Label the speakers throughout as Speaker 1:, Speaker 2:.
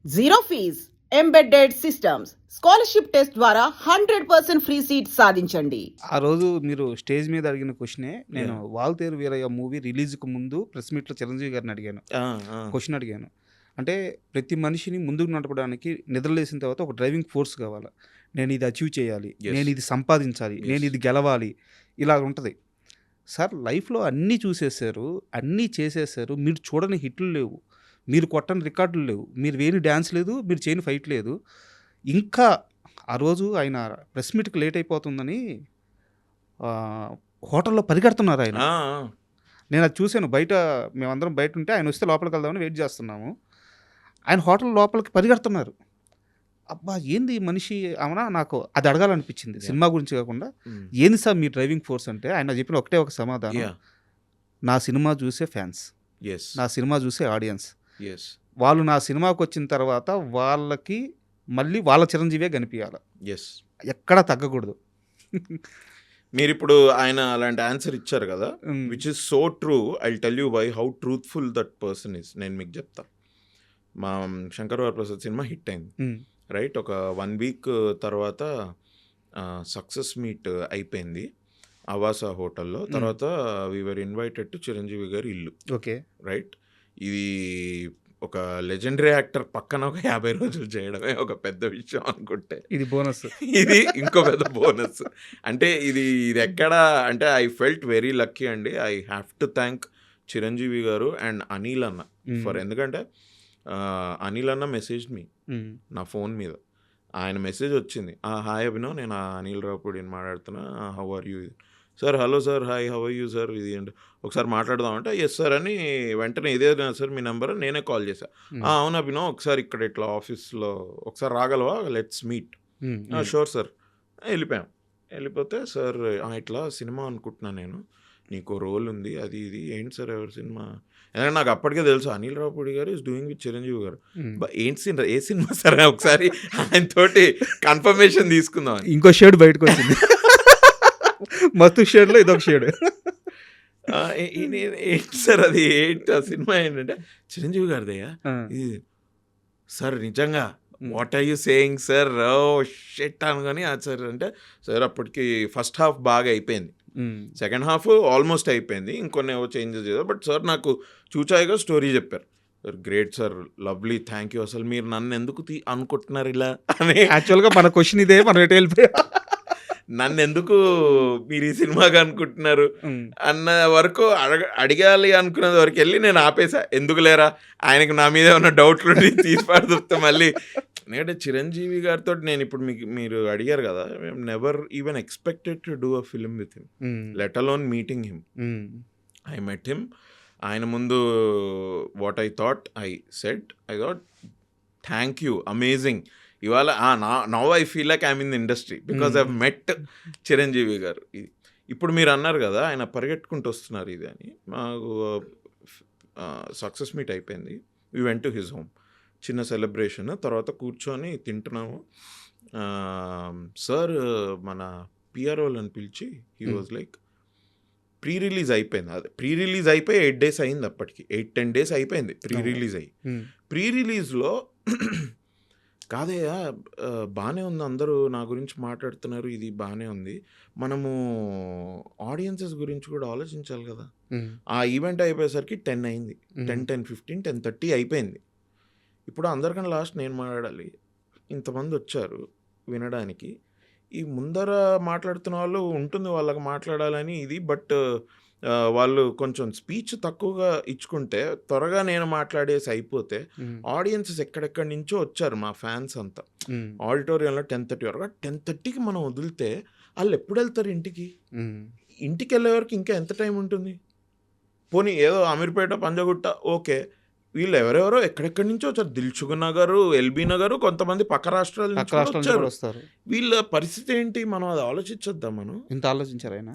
Speaker 1: Zero fees embedded systems scholarship test ద్వారా 100% free seat సాధించండి.
Speaker 2: ఆ రోజు మీరు స్టేజ్ మీద అడిగిన క్వశ్చనే నేను వాల్తేరు వీరయ్య మూవీ రిలీజ్కి ముందు ప్రెస్ మీట్లో చిరంజీవి గారిని అడిగాను. క్వశ్చన్ అడిగాను. అంటే ప్రతి మనిషిని ముందుకు నడపడానికి నిద్రలేసిన తర్వాత ఒక డ్రైవింగ్ ఫోర్స్ కావాలి. నేను ఇది అచీవ్ చేయాలి, నేను ఇది సంపాదించాలి, నేను ఇది గెలవాలి, ఇలా ఉంటుంది. సార్ లైఫ్లో అన్నీ చూసేసారు, అన్నీ చేసేసారు, మీరు చూడని హిట్లు లేవు, మీరు కొట్టని రికార్డులు లేవు, మీరు వేని డ్యాన్స్ లేదు, మీరు చేయని ఫైట్ లేదు. ఇంకా ఆ రోజు ఆయన ప్రెస్ మీట్కి లేట్ అయిపోతుందని హోటల్లో పరిగెడుతున్నారు ఆయన. నేను అది చూశాను. బయట మేమందరం బయట ఉంటే ఆయన వస్తే లోపలికి వెళ్దామని వెయిట్ చేస్తున్నాము. ఆయన హోటల్ లోపలికి పరిగెడుతున్నారు. అబ్బా ఏంది మనిషి అవునా, నాకు అది అడగాలనిపించింది. సినిమా గురించి కాకుండా ఏంది సార్ మీ డ్రైవింగ్ ఫోర్స్ అంటే ఆయన చెప్పిన ఒకటే ఒక సమాధానం, నా సినిమా చూసే ఫ్యాన్స్, నా సినిమా చూసే ఆడియన్స్, వాళ్ళు నా సినిమాకి వచ్చిన తర్వాత వాళ్ళకి మళ్ళీ వాళ్ళ చిరంజీవే కనిపించాలి, ఎక్కడ తగ్గకూడదు.
Speaker 3: మీరు ఇప్పుడు ఆయన అలాంటి ఆన్సర్ ఇచ్చారు కదా, which is so true. I tell you why how truthful that person is. నేను మీకు చెప్తా. మా శంకర్ వరప్రసాద్ సినిమా హిట్ అయింది, రైట్? ఒక 1 వీక్ తర్వాత సక్సెస్ మీట్ అయిపోయింది అవాసా హోటల్లో. తర్వాత వీఆర్ ఇన్వైటెడ్ టు చిరంజీవి గారి ఇల్లు.
Speaker 2: Okay,
Speaker 3: right. ఇది ఒక లెజెండరీ యాక్టర్ పక్కన ఒక 50 రోజులు చేయడమే ఒక పెద్ద విషయం అనుకుంటే,
Speaker 2: ఇది బోనస్,
Speaker 3: ఇది ఇంకో పెద్ద బోనస్. అంటే ఇది ఎక్కడ అంటే ఐ ఫెల్ట్ వెరీ లక్కీ అండి. I have to thank Chiranjeevi garu and Anil అన్న ఫర్. ఎందుకంటే అనిల్ అన్న మెసేజ్ మీ నా ఫోన్ మీద. ఆయన మెసేజ్ వచ్చింది, హాయ్ అభినవ్, నేను అనిల్ రావుపూడిని మాట్లాడుతున్నా, how are you? Sir hello sir, hi how are you sir, ఇది అంటే ఒకసారి మాట్లాడదామంటే ఎస్ సార్ అని వెంటనే ఇదే సార్ మీ నెంబర్, నేనే కాల్ చేశా. అవును అభినవ్, ఒకసారి ఇక్కడ ఇట్లా ఆఫీస్లో ఒకసారి రాగలవా, లెట్స్ మీట్. Sure sir. వెళ్ళిపోతే సార్ ఇట్లా సినిమా అనుకుంటున్నాను నేను, నీకు రోల్ ఉంది, అది ఇది. ఏంటి సార్ ఎవరి సినిమా? ఎందుకంటే నాకు అప్పటికే తెలుసు అనిల్ రావుపూడి గారు ఈజ్ డూయింగ్ విత్ చిరంజీవి గారు. ఏంటి ఏ సినిమా సార్? ఒకసారి ఆయన తోటి కన్ఫర్మేషన్ తీసుకుందాం.
Speaker 2: ఇంకో షేడ్ బయటకు వచ్చింది, మస్తు షేడ్లో ఇదొక షేడ్.
Speaker 3: ఏంటి సార్ అది, ఏంటి ఆ సినిమా ఏంటంటే చిరంజీవి గారిదయ్యా ఇది. సార్ నిజంగా what are you saying sir? Oh shit అనుకొని సార్ అంటే, సార్ అప్పటికి ఫస్ట్ హాఫ్ బాగా అయిపోయింది, సెకండ్ హాఫ్ ఆల్మోస్ట్ అయిపోయింది, ఇంకొన్ని ఏవో చేంజెస్ చేశారు. బట్ సార్ నాకు చూచాయిగా స్టోరీ చెప్పారు. Sir great sir, lovely, thank you. అసలు మీరు నన్ను ఎందుకు అనుకుంటున్నారు ఇలా అని.
Speaker 2: యాక్చువల్గా మన క్వశ్చన్ ఇదే, మనం ఎటు వెళ్ళిపోయా,
Speaker 3: నన్ను ఎందుకు మీరు ఈ సినిమాగా అనుకుంటున్నారు అన్న వరకు అడగాలి అనుకునేది వరకు వెళ్ళి నేను ఆపేసా. ఎందుకు లేరా, ఆయనకు నా మీద ఏమైనా డౌట్లు తీసి పడుతుంటే మళ్ళీ. ఎందుకంటే చిరంజీవి గారితో నేను ఇప్పుడు మీరు అడిగారు కదా, never even expected to do a film with him, let alone meeting him. I met him. ఆయన ముందు what I thought I said, I thought thank you, amazing. ఇవాళ now I feel like I'm in the industry because I met Chiranjeevi garu. ఇప్పుడు మీరు అన్నారు కదా ఆయన పరిగెట్టుకుంటూ వస్తున్నారు ఇది అని. మాకు సక్సెస్ మీట్ అయిపోయింది, we went to his home, చిన్న సెలబ్రేషన్. తర్వాత కూర్చొని తింటున్నాము. సార్ మన పిఆర్ఓలను పిలిచి he was like, pre release అయిపోయింది, అదే ప్రీ రిలీజ్ అయిపోయి 8 days అయింది, అప్పటికి 8-10 days అయిపోయింది ప్రీ రిలీజ్ అయ్యి. ప్రీ రిలీజ్లో కాదయ్యా బాగానే ఉంది, అందరూ నా గురించి మాట్లాడుతున్నారు, ఇది బాగానే ఉంది, మనము ఆడియన్సెస్ గురించి కూడా ఆలోచించాలి కదా. ఆ ఈవెంట్ అయిపోయేసరికి 10 అయింది, 10:15, 10:30 అయిపోయింది. ఇప్పుడు అందరికన్నా లాస్ట్ నేను మాట్లాడాలి, ఇంతమంది వచ్చారు వినడానికి. ఈ ముందర మాట్లాడుతున్న వాళ్ళు ఉంటుంది వాళ్ళకి మాట్లాడాలని ఇది, బట్ వాళ్ళు కొంచెం స్పీచ్ తక్కువగా ఇచ్చుకుంటే త్వరగా నేను మాట్లాడేసి అయిపోతే, ఆడియన్సెస్ ఎక్కడెక్కడి నుంచో వచ్చారు మా ఫ్యాన్స్ అంతా ఆడిటోరియంలో 10:30 వరకు. 10:30కి మనం వదిలితే వాళ్ళు ఎప్పుడు వెళ్తారు ఇంటికి? ఇంటికి వెళ్ళే వరకు ఇంకా ఎంత టైం ఉంటుంది? పోనీ ఏదో అమీర్పేట, పంజగుట్ట ఓకే, వీళ్ళు ఎవరెవరో ఎక్కడెక్కడి నుంచో వచ్చారు, దిల్సుఖ్ నగర్, ఎల్బీ నగర్, కొంతమంది పక్క రాష్ట్రాల నుంచి వచ్చారు. వీళ్ళ పరిస్థితి ఏంటి? మనం అది ఆలోచించొద్దాం. మనం
Speaker 2: ఇంత ఆలోచించారు ఆయన.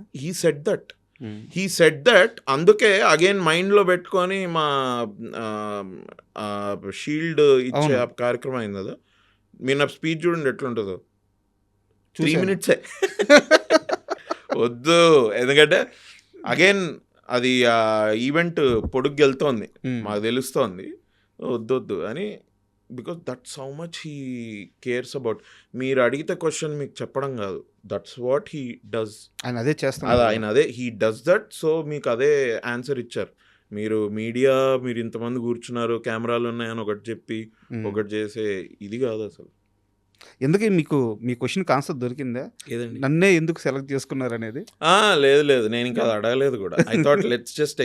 Speaker 3: హీ సెడ్ దట్ అందుకే అగైన్ మైండ్లో పెట్టుకొని మా షీల్డ్ ఇచ్చే కార్యక్రమం అయింది కదా. మీరు నా స్పీచ్ చూడండి ఎట్లుంటుందో, 3 minutes వద్దు. ఎందుకంటే అగైన్ అది ఈవెంట్ పొడుగు వెళ్తోంది, మాకు తెలుస్తోంది, వద్దొద్దు అని because that's how much he cares about. మీరు అడిగితే క్వశ్చన్ మీకు చెప్పడం కాదు, దట్స్ వాట్ హీ డస్.
Speaker 2: ఆయన అదే
Speaker 3: అది
Speaker 2: చేస్తున్నారు.
Speaker 3: ఆయన అదే హీ డస్ దట్. సో మీకు అదే ఆన్సర్ ఇచ్చారు. మీరు మీడియా, మీరు ఇంతమంది కూర్చున్నారు, కెమెరాలు ఉన్నాయని ఒకటి చెప్పి ఒకటి చేసే ఇది కాదు అసలు.
Speaker 2: ఎందుకు మీకు మీ క్వశ్చన్కి ఆన్సర్ దొరికిందా?
Speaker 3: ఏదండి?
Speaker 2: నన్నే ఎందుకు సెలెక్ట్ చేసుకున్నారు అనేది?
Speaker 3: లేదు లేదు, నేను ఇంకా అది అడగలేదు కూడా. I thought let's just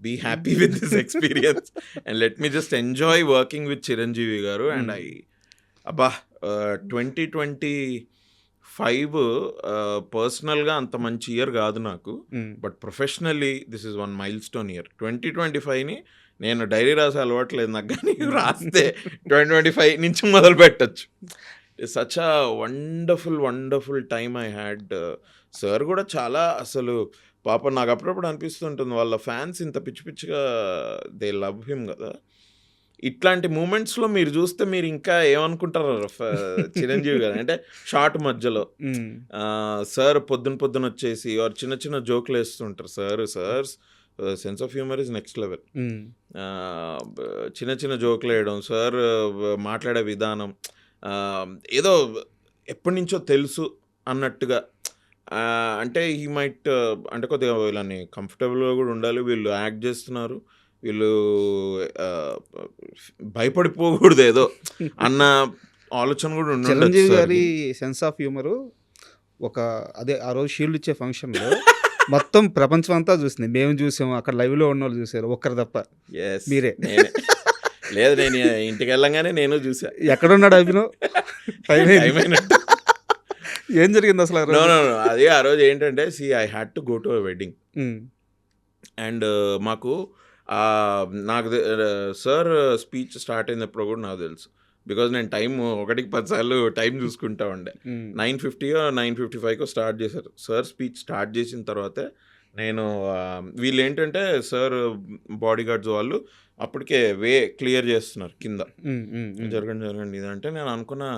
Speaker 3: be happy with this experience and let me just enjoy working with Chiranjeevi garu. And అబ్బా 2025 పర్సనల్గా అంత మంచి ఇయర్ కాదు నాకు, but professionally this is one milestone year. 2025ని నేను డైరీ రాసే అలవాట్లేదు నాకు, కానీ రాస్తే 2025 నుంచి మొదలు పెట్టచ్చు. Such a wonderful wonderful time I had. Sir కూడా చాలా అసలు పాప నాకు అప్పుడప్పుడు అనిపిస్తుంటుంది, వాళ్ళ ఫ్యాన్స్ ఇంత పిచ్చి పిచ్చిగా దే లవ్ హిమ్ కదా. ఇట్లాంటి మూమెంట్స్లో మీరు చూస్తే మీరు ఇంకా ఏమనుకుంటారు చిరంజీవి గారు అంటే, షార్ట్ మధ్యలో సార్ పొద్దున వచ్చేసి చిన్న చిన్న జోకులు వేస్తుంటారు. Sir sense of humour is next level. చిన్న చిన్న జోకులు వేయడం, సార్ మాట్లాడే విధానం ఏదో ఎప్పటి నుంచో తెలుసు అన్నట్టుగా. అంటే ఈ మైట్ అంటే కొద్దిగా వీళ్ళని కంఫర్టబుల్గా కూడా ఉండాలి, వీళ్ళు యాక్ట్ చేస్తున్నారు, వీళ్ళు భయపడిపోకూడదు ఏదో అన్న ఆలోచన కూడా ఉండాలి.
Speaker 2: చిరంజీవి గారి సెన్స్ ఆఫ్ హ్యూమరు అదే ఆ రోజు షీల్డ్ ఇచ్చే ఫంక్షన్లో మొత్తం ప్రపంచం అంతా చూసింది. మేము చూసాము, అక్కడ లైవ్లో ఉన్న వాళ్ళు చూసారు, ఒక్కరు తప్ప. మీరే
Speaker 3: లేదు, నేను ఇంటికి వెళ్ళంగానే నేను చూసా.
Speaker 2: ఎక్కడున్నాడు అభినవ్? ఏం జరిగింది అసలు?
Speaker 3: అది ఆ రోజు ఏంటంటే, I had to go to a wedding. And మాకు నాకు సార్ స్పీచ్ స్టార్ట్ అయినప్పుడు కూడా నాకు తెలుసు, బికాజ్ నేను టైం 1కి 10 సార్లు టైం చూసుకుంటా ఉండే. 9:50 9:55 స్టార్ట్ చేశారు. సార్ స్పీచ్ స్టార్ట్ చేసిన తర్వాతే నేను వీళ్ళు ఏంటంటే సార్ బాడీ గార్డ్స్ వాళ్ళు అప్పటికే క్లియర్ చేస్తున్నారు కింద, జరగండి ఇదంటే నేను అనుకున్నా,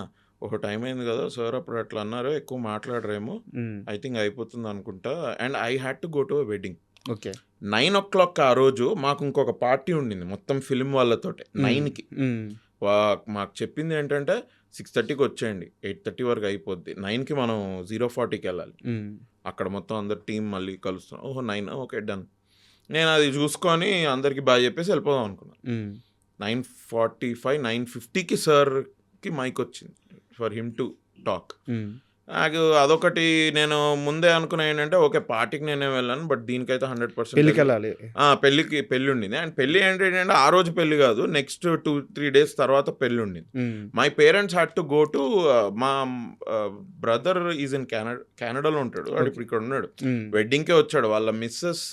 Speaker 3: ఒక టైం అయింది కదా సార్ అప్పుడు అట్లా అన్నారు, ఎక్కువ మాట్లాడరేమో, ఐ థింక్ అయిపోతుంది అనుకుంటా. And I had to go to a wedding.
Speaker 2: Okay.
Speaker 3: 9 o'clock ఆ రోజు మాకు ఇంకొక పార్టీ ఉండింది మొత్తం ఫిల్మ్ వాళ్ళతోటి. 9కి మాకు చెప్పింది ఏంటంటే 6:30కి వచ్చేయండి, 8:30 వరకు అయిపోద్ది, 9కి మనం 0:40కి వెళ్ళాలి. అక్కడ మొత్తం అందరు టీం మళ్ళీ కలుస్తున్నాం. 9 ఓకే డన్. నేను అది చూసుకొని అందరికి బాగా చెప్పేసి వెళ్ళిపోదాం అనుకున్నాను. 9:45 9:50కి సార్కి మైక్ వచ్చింది ఫర్ హిమ్ టు టాక్. నాకు అదొకటి నేను ముందే అనుకున్నా ఏంటంటే, ఓకే పార్టీకి నేనే వెళ్ళాను, బట్ దీనికైతే 100%
Speaker 2: పెళ్ళికి వెళ్ళాలి.
Speaker 3: పెళ్ళి ఉండింది. అండ్ పెళ్ళి ఏంటంటే ఆ రోజు పెళ్ళి కాదు, నెక్స్ట్ 2-3 days తర్వాత పెళ్ళి ఉండింది. My parents had to go to, మా బ్రదర్ ఈజ్ ఇన్ కెనడాలో ఉంటాడు, వాడు ఇప్పుడు ఇక్కడ ఉన్నాడు, వెడ్డింగ్కే వచ్చాడు, వాళ్ళ missus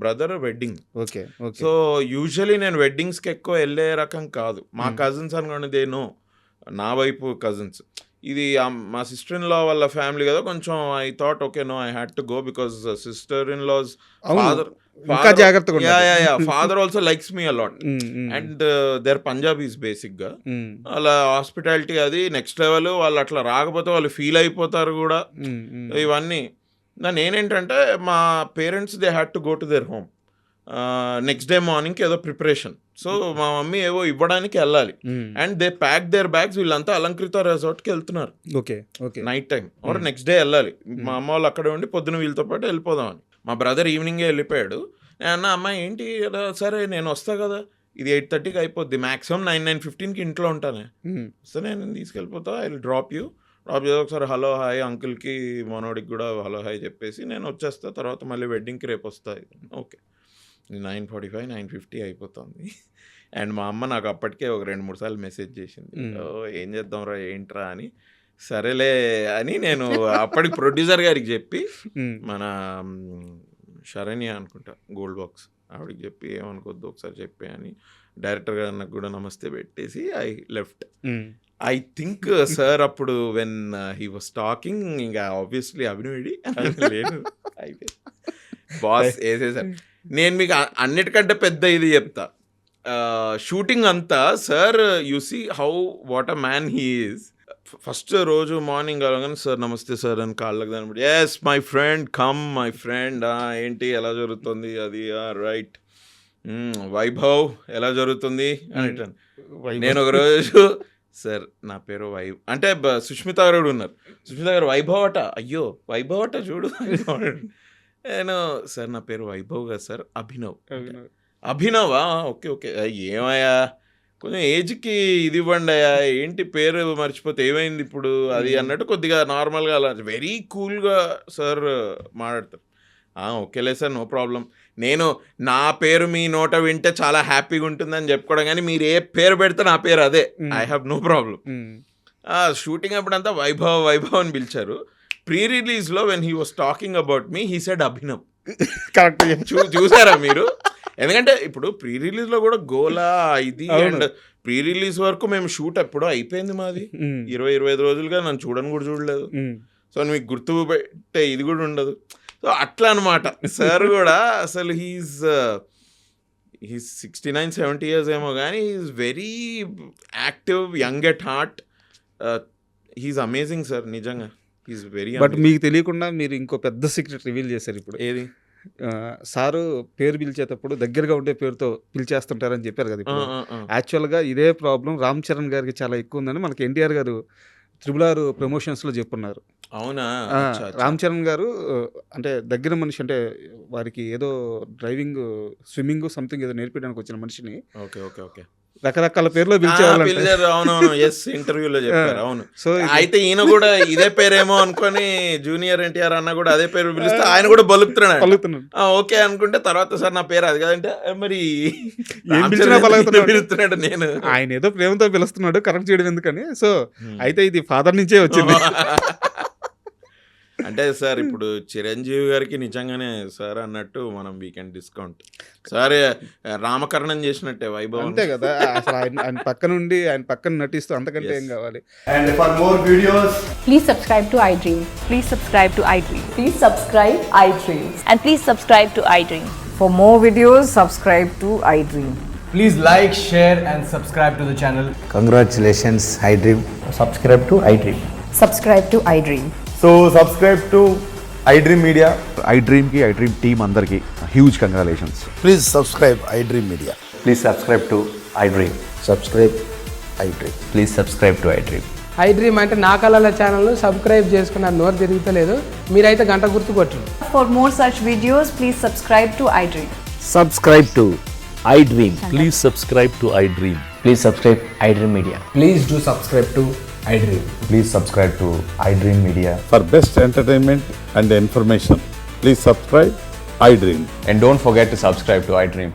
Speaker 3: brother wedding.
Speaker 2: Okay.
Speaker 3: So usually నేను వెడ్డింగ్స్కి ఎక్కువ వెళ్ళే రకం కాదు. మా కజిన్స్ అనుకోండి నా వైపు కజిన్స్, ఇది మా సిస్టర్ ఇన్ లా వాళ్ళ ఫ్యామిలీ కదా, కొంచెం I thought okay no I had to go because sister in law father also likes me a lot and they're Punjabis basic గా. వాళ్ళ హాస్పిటాలిటీ అది నెక్స్ట్ లెవెల్. వాళ్ళు అట్లా రాకపోతే వాళ్ళు ఫీల్ అయిపోతారు కూడా. ఇవన్నీ నేనేంటంటే, మా parents they had to go to their home next day మార్నింగ్కి ఏదో ప్రిపరేషన్. సో మా మమ్మీ ఏవో ఇవ్వడానికి వెళ్ళాలి. And they pack their bags. వీళ్ళంతా అలంకృత రిసార్ట్కి వెళ్తున్నారు night time or next day వెళ్ళాలి. మా అమ్మ వాళ్ళు అక్కడే ఉండి పొద్దున వీళ్ళతో పాటు వెళ్ళిపోదామని. మా బ్రదర్ ఈవినింగే వెళ్ళిపోయాడు. నేను అన్న, అమ్మాయి ఏంటి సరే నేను వస్తా కదా, ఇది 8:30కి అయిపోద్ది, మ్యాక్సిమం 9-9:15కి ఇంట్లో ఉంటానే, సో నేను తీసుకెళ్ళిపోతా, ఐ విల్ డ్రాప్ చేసి ఒకసారి హలో హాయ్ అంకుల్కి మనోడికి కూడా హలో హాయ్ చెప్పేసి నేను వచ్చేస్తా, తర్వాత మళ్ళీ వెడ్డింగ్కి రేపు వస్తాయి. ఓకే, 9:45 9:50 అయిపోతుంది. అండ్ మా అమ్మ నాకు అప్పటికే ఒక 2-3 సార్లు మెసేజ్ చేసింది, ఏం చేద్దాంరా ఏంట్రా అని. సరేలే అని నేను అప్పటికి ప్రొడ్యూసర్ గారికి చెప్పి, మన శరణ్య అనుకుంటా గోల్డ్ బాక్స్, ఆవిడకి చెప్పి ఏమనుకోద్దు ఒకసారి చెప్పి అని డైరెక్టర్ గారు నాకు కూడా నమస్తే పెట్టేసి I left. I think sir అప్పుడు వెన్ హీ వాస్ టాకింగ్, ఇంకా ఆబ్వియస్లీ అభినయుడి లేదు అయిపోయి బాస్ వేసేసారు. నేను మీకు అన్నిటికంటే పెద్ద ఇది చెప్తా, షూటింగ్ అంతా sir you see how what a man he is. First రోజు మార్నింగ్ అలాగని సార్ నమస్తే సార్ అని కాళ్ళకి దాని, yes my friend come my friend, ఏంటి ఎలా జరుగుతుంది అది రైట్, వైభవ్ ఎలా జరుగుతుంది అని అంటాను. నేను ఒక రోజు సార్ నా పేరు అంటే సుష్మిత గారు కూడా ఉన్నారు. సుష్మిత గారు వైభవ్ అట, అయ్యో వైభవ్ అట చూడు. నేను సార్ నా పేరు వైభవ్ కదా సార్, అభినవా, ఓకే ఓకే, ఏమయ్యా కొంచెం ఏజ్కి ఇది ఇవ్వండి అయ్యా, ఏంటి పేరు మర్చిపోతే ఏమైంది ఇప్పుడు అది అన్నట్టు కొద్దిగా నార్మల్గా అలా వెరీ కూల్గా సార్ మాట్లాడతారు. ఓకేలే సార్, నో ప్రాబ్లం. నేను నా పేరు మీ నోట వింటే చాలా హ్యాపీగా ఉంటుందని చెప్పుకోవడం, కానీ మీరు ఏ పేరు పెడితే నా పేరు అదే, I have no problem. Shooting అప్పుడంతా వైభవ్ అని పిలిచారు. ప్రీ రిలీజ్లో when he was talking about me he said Abhinav.
Speaker 2: Correct.
Speaker 3: చూసారా మీరు? ఎందుకంటే ఇప్పుడు ప్రీ రిలీజ్లో కూడా గోలా ఇది అండ్ ప్రీ రిలీజ్ వరకు మేము షూట్ ఎప్పుడో అయిపోయింది మాది. 20-25 రోజులుగా నన్ను చూడని కూడా చూడలేదు. సో మీకు గుర్తు పెట్టే ఇది కూడా ఉండదు. సో అట్లా అనమాట. సార్ కూడా అసలు హీస్ 69-70 years ఏమో కానీ he's very active, young at heart. He's amazing sir, నిజంగా హీస్ వెరీ.
Speaker 2: బట్ మీకు తెలియకుండా మీరు ఇంకో పెద్ద సీక్రెట్ రివీల్ చేశారు ఇప్పుడు.
Speaker 3: ఏది?
Speaker 2: సారు పేరు పిలిచేటప్పుడు దగ్గరగా ఉండే పేరుతో పిలిచేస్తుంటారని చెప్పారు కదా. ఇప్పుడు యాక్చువల్గా ఇదే ప్రాబ్లం రామ్ చరణ్ గారికి చాలా ఎక్కువ ఉందని మనకి ఎన్టీఆర్ గారు RRR ప్రమోషన్స్లో చెప్పున్నారు.
Speaker 3: అవునా?
Speaker 2: రామ్ చరణ్ గారు అంటే దగ్గర మనిషి, అంటే వారికి ఏదో డ్రైవింగ్, స్విమ్మింగ్ సంథింగ్ ఏదో నేర్పించడానికి వచ్చిన మనిషిని
Speaker 3: ఓకే ఓకే ఓకే
Speaker 2: రకరకాల పేర్లో పిలిచేవాళ్ళు.
Speaker 3: అవునవును, ఎస్, ఇంటర్వ్యూలో చెప్పారు. అవును. సో అయితే ఈయన కూడా ఇదే పేరేమో అనుకొని జూనియర్ ఎన్టీఆర్ అన్న కూడా అదే పేరు పిలిస్తే ఆయన కూడా బలుపుతున్నాడు. ఓకే అనుకుంటే తర్వాత సార్ నా పేరు అది కదంటే మరి పిలుస్తున్నాడు. నేను
Speaker 2: ఆయన ఏదో ప్రేమతో పిలుస్తున్నాడు, కరెక్ట్ చేయడం ఎందుకని. సో అయితే ఇది ఫాదర్ నుంచే వచ్చింది.
Speaker 3: అంటే సార్ ఇప్పుడు చిరంజీవి గారికి నిజంగానే సార్ అన్నట్టు మనం వీకెండ్ డిస్కౌంట్ సార్ రామకరణం చేసినట్టే వైభవ్.
Speaker 2: అంతే కదా, అసలు ఆయన పక్కన నటిస్తూ అంతకంటే ఏం కావాలి.
Speaker 4: And for more videos,
Speaker 5: Please subscribe to iDream.
Speaker 6: Please subscribe to iDream.
Speaker 5: Please subscribe iDream.
Speaker 6: And please subscribe to iDream.
Speaker 7: For more videos, subscribe to iDream.
Speaker 4: please like, share and subscribe to the channel.
Speaker 8: Congratulations, iDream.
Speaker 4: Subscribe to iDream.
Speaker 7: Subscribe to iDream.
Speaker 4: So subscribe to iDream Media.
Speaker 9: iDream team అందరికి huge congratulations.
Speaker 8: Please subscribe iDream Media.
Speaker 4: Please subscribe to iDream.
Speaker 8: Subscribe iDream.
Speaker 4: Please subscribe to iDream.
Speaker 10: iDream అంటే నా కళల ఛానల్ను subscribe చేసుకున్న నోరు తిరుగుతలేదు, మీరైతే గంట గుర్తు కొట్టండి.
Speaker 6: For more such videos, please subscribe to iDream.
Speaker 8: Subscribe to iDream.
Speaker 9: Please subscribe to iDream.
Speaker 4: Please subscribe iDream Media. Please do subscribe to iDream.
Speaker 9: Please subscribe to iDream Media.
Speaker 11: For best entertainment and information, please subscribe iDream.
Speaker 4: And don't forget to subscribe to iDream.